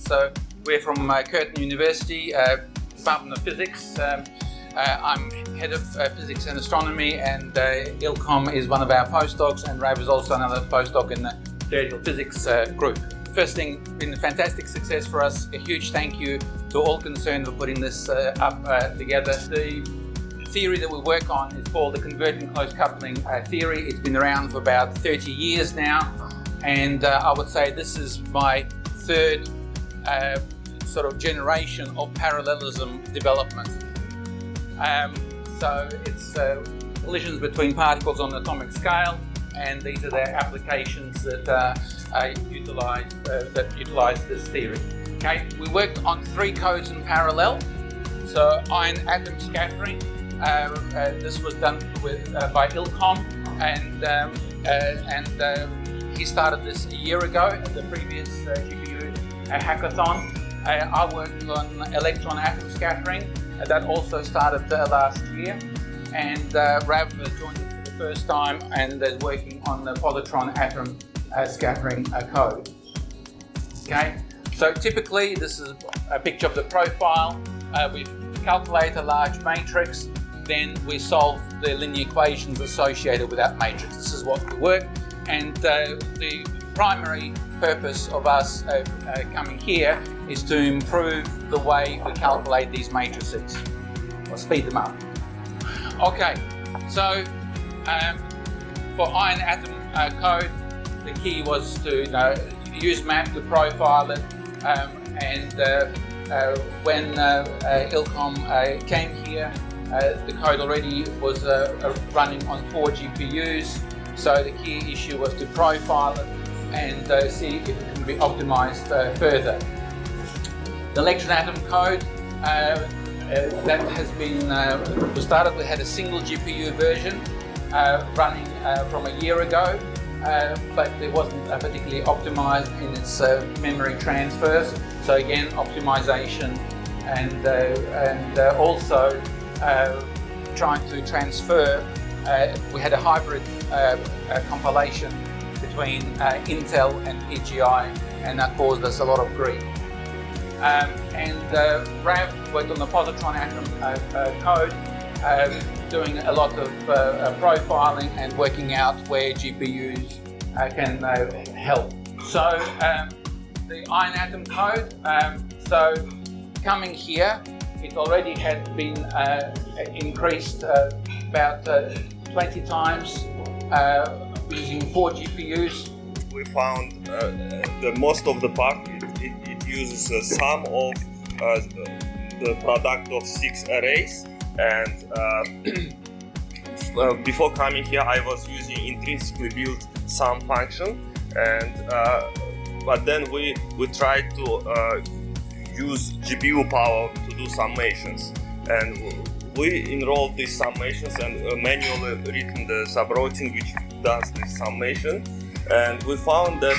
So we're from Curtin University, Department of Physics. I'm head of physics and astronomy, and Ilkom is one of our postdocs, and Rav is also another postdoc in the theoretical physics group. First thing, been a fantastic success for us. A huge thank you to all concerned for putting this up together. The theory that we work on is called the Convergent close coupling theory. It's been around for about 30 years now, and I would say this is my third sort of generation of parallelism development. So it's collisions between particles on the atomic scale, and these are the applications that utilize this theory. Okay, we worked on 3 codes in parallel. So ion atom scattering. This was done by Ilkom, and he started this a year ago at the previous GPU Hackathon. I worked on electron-atom scattering. That also started last year, and Rav joined us for the first time and is working on the positron-atom scattering code. Okay, so typically this is a picture of the profile. We calculate a large matrix, then we solve the linear equations associated with that matrix. This is what we work, and the primary purpose of us coming here is to improve the way we calculate these matrices, or speed them up. Okay, so for ion atom code, the key was to use map to profile it, and when Ilkom came here, the code already was running on 4 GPUs, so the key issue was to profile it and see if it can be optimized further. The electron-atom code that has been started. We had a single GPU version running from a year ago, but it wasn't particularly optimized in its memory transfers. So again, optimization and also trying to transfer. We had a hybrid compilation between Intel and PGI, and that caused us a lot of grief. Rav worked on the positron-atom code, doing a lot of profiling and working out where GPUs can help. So the ion atom code, so coming here, it already had been increased about 20 times using 4 GPUs. We found the most of the part it uses a sum of the product of 6 arrays, and before coming here I was using intrinsically built sum function, and but then we tried to use GPU power to do summations, and we enrolled these summations and manually written the subroutine which does this summation, and we found that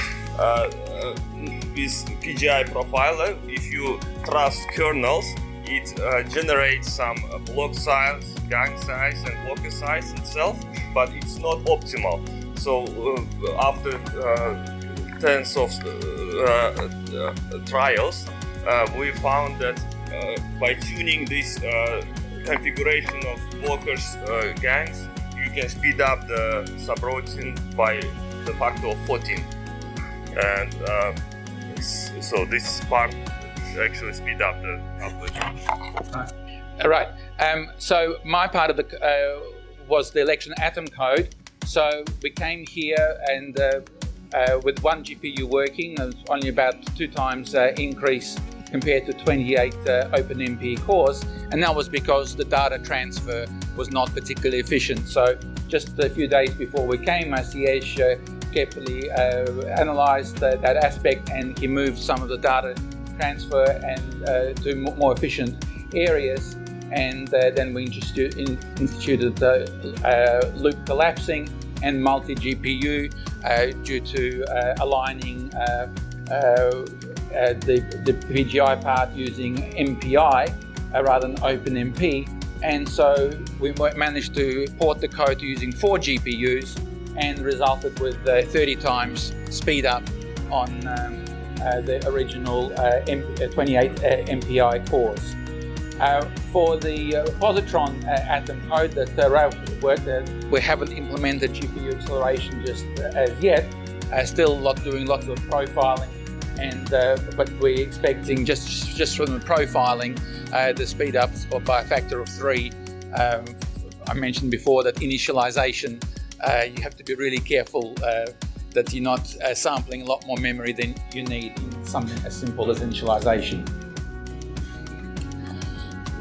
with PGI profiler, if you trust kernels, it generates some block size, gang size and block size itself, but it's not optimal. So after tens of trials, we found that by tuning this configuration of blockers gangs, you can speed up the subroutine by the factor of 14, and so this part actually speed up the calculation. All right. So my part of the was the electron-atom code. So we came here and with 1 GPU working, it was only about 2 times increase compared to 28 OpenMP cores, and that was because the data transfer was not particularly efficient. So just a few days before we came, Siej carefully analyzed that aspect, and he moved some of the data transfer and to more efficient areas, and then we instituted loop collapsing and multi-GPU due to aligning the PGI part using MPI rather than OpenMP, and so we managed to port the code using 4 GPUs and resulted with 30 times speed up on the original 28 MPI cores. For the positron-atom code that Ralph worked at, we haven't implemented GPU acceleration just as yet. Still doing lots of profiling, and but we're expecting just from the profiling the speed up by a factor of 3. I mentioned before that initialization, you have to be really careful that you're not sampling a lot more memory than you need in something as simple as initialization.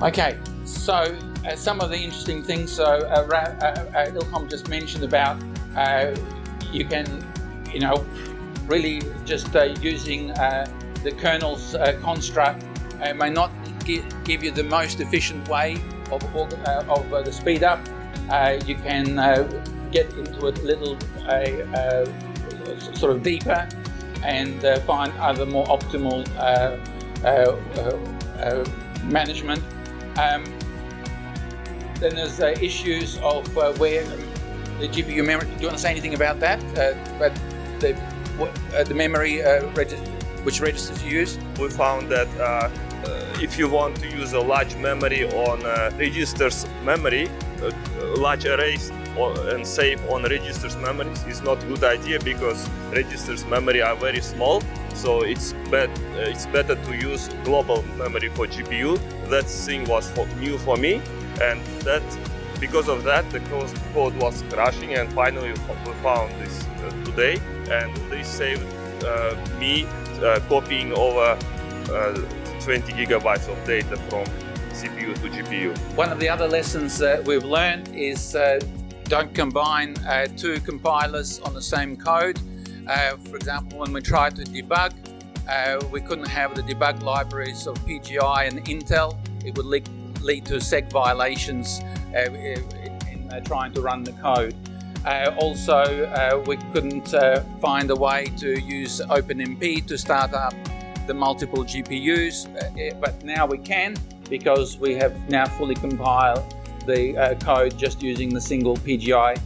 Okay, so some of the interesting things. So Ilham just mentioned about you can, really just using the kernel's construct may not give you the most efficient way of the speed up. You can get into it a little sort of deeper and find other more optimal management. Then there's issues of where the GPU memory. Do you want to say anything about that? But the memory which registers you use? We found that if you want to use a large memory on registers memory, large arrays and save on registers memories is not a good idea, because registers memory are very small. So it's better to use global memory for GPU. That thing was new for me, and because of that the code was crashing, and finally we found this today, and this saved me copying over 20 gigabytes of data from CPU to GPU. One of the other lessons we've learned is don't combine two compilers on the same code. For example, when we tried to debug, we couldn't have the debug libraries of PGI and Intel. It would lead to seg violations in trying to run the code. Also, we couldn't find a way to use OpenMP to start up the multiple GPUs, but now we can, because we have now fully compiled the code just using the single PGI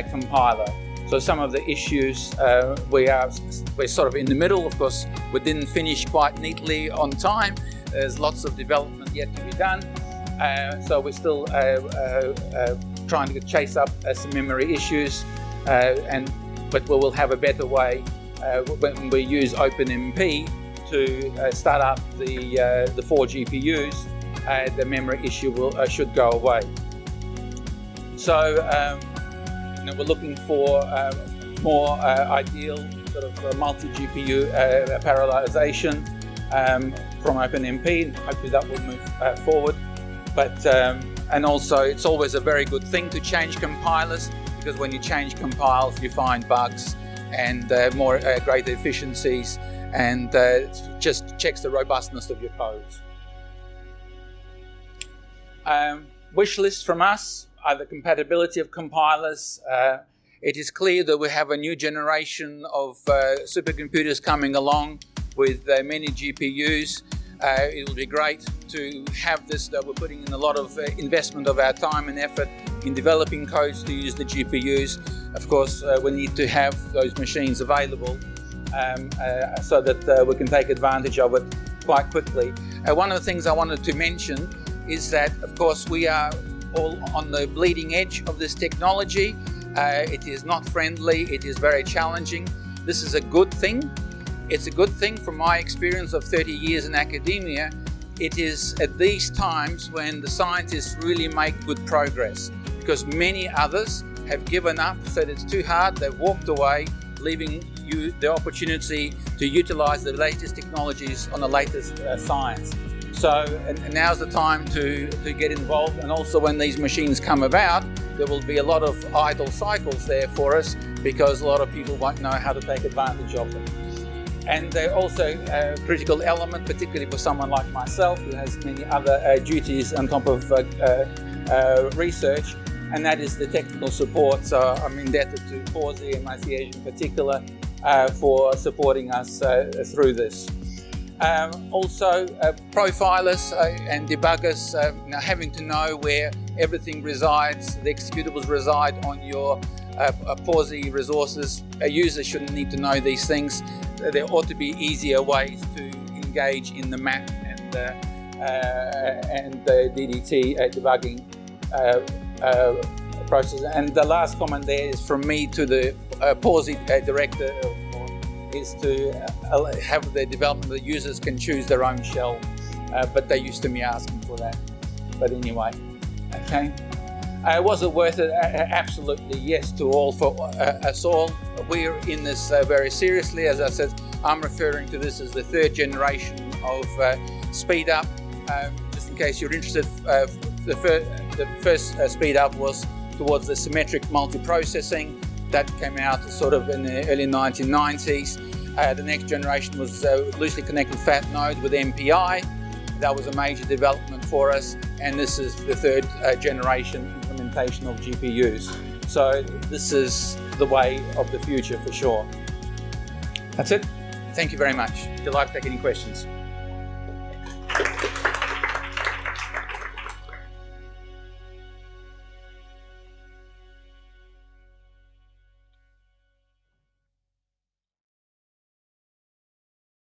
compiler. So some of the issues we're sort of in the middle. Of course, we didn't finish quite neatly on time. There's lots of development yet to be done. So we're still trying to chase up some memory issues, but we will have a better way when we use OpenMP to start up the 4 GPUs. The memory issue should go away. So we're looking for more ideal sort of multi-GPU parallelization from OpenMP. Hopefully that will move forward. But and also it's always a very good thing to change compilers, because when you change compiles you find bugs and more greater efficiencies, and it just checks the robustness of your codes. Wishlist from us are the compatibility of compilers. It is clear that we have a new generation of supercomputers coming along with many GPUs. It will be great to have this, that we're putting in a lot of investment of our time and effort in developing codes to use the GPUs. Of course, we need to have those machines available so that we can take advantage of it quite quickly. One of the things I wanted to mention is that, of course, we are all on the bleeding edge of this technology. It is not friendly, it is very challenging. This is a good thing. It's a good thing from my experience of 30 years in academia. It is at these times when the scientists really make good progress, because many others have given up, said it's too hard, they've walked away, leaving you the opportunity to utilize the latest technologies on the latest science. So and now's the time to get involved, and also when these machines come about, there will be a lot of idle cycles there for us, because a lot of people won't know how to take advantage of them. And they're also a critical element, particularly for someone like myself who has many other duties on top of research, and that is the technical support. So I'm indebted to Pawsey and Maciej in particular for supporting us through this. Also, profilers and debuggers, having to know where everything resides, the executables reside on your Pawsey resources. A user shouldn't need to know these things. there ought to be easier ways to engage in the map and the DDT debugging process. And the last comment there is from me to the Pawsey director, is to have the development the users can choose their own shell, but they used to me asking for that. But anyway, okay. Was it worth it? Absolutely yes to all, for us all. We're in this very seriously. As I said, I'm referring to this as the third generation of speed up. Just in case you're interested, the first speed up was towards the symmetric multiprocessing. That came out sort of in the early 1990s. The next generation was loosely connected fat node with MPI. That was a major development for us, and this is the third generation implementation of GPUs. So this is the way of the future for sure. That's it. Thank you very much. Delighted to take any questions.